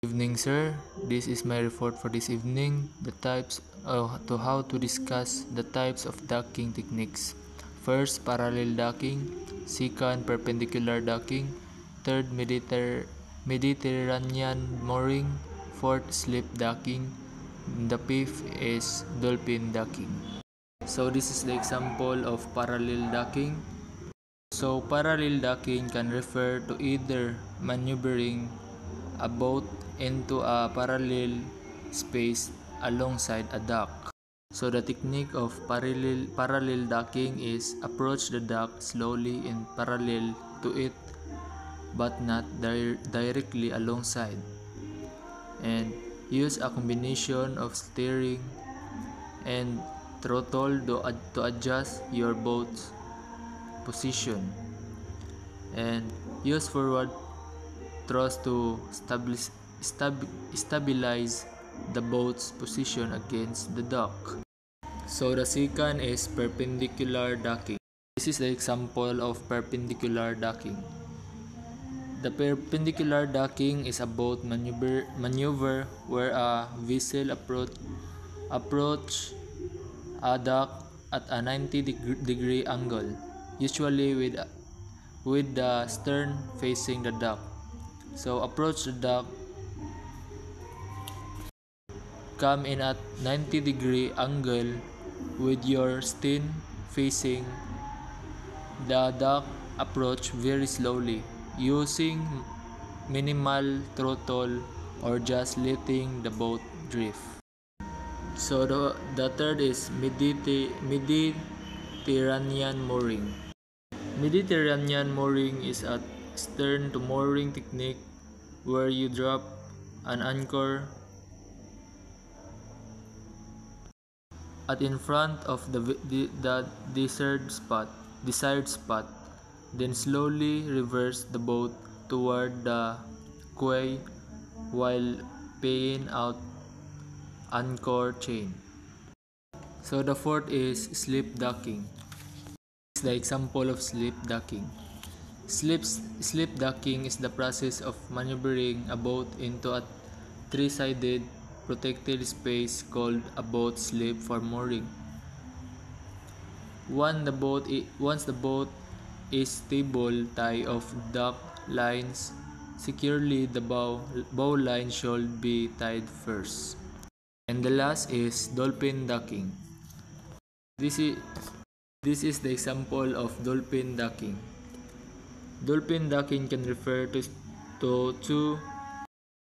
Evening, sir. This is my report for this evening. The types to how to discuss the types of docking techniques. First, parallel docking. Second, perpendicular docking. Third, Mediterranean mooring. Fourth, slip docking. The fifth is dolphin docking. So this is the example of parallel docking. So parallel docking can refer to either maneuvering a boat into a parallel space alongside a dock. So the technique of parallel docking is approach the dock slowly in parallel to it but not directly alongside, and use a combination of steering and throttle to adjust your boat's position, and use forward thrust to stabilize the boat's position against the dock. So the second is perpendicular docking. This is the example of perpendicular docking. The perpendicular docking is a boat maneuver where a vessel approach a dock at a 90-degree angle, usually with the stern facing the dock. So approach the dock, come in at 90-degree angle with your stern facing the dock, approach very slowly using minimal throttle or just letting the boat drift. So the third is Mediterranean mooring. Mediterranean mooring is a stern to mooring technique where you drop an anchor at in front of the desired spot, then slowly reverse the boat toward the quay while paying out anchor chain. So the fourth is slip docking. This is the example of slip docking. Slip docking is the process of maneuvering a boat into a three-sided protected space called a boat slip for mooring. Once the boat is stable, tie off dock lines securely. The bow line should be tied first. And the last is dolphin docking. This is the example of dolphin docking. Dolphin docking can refer to two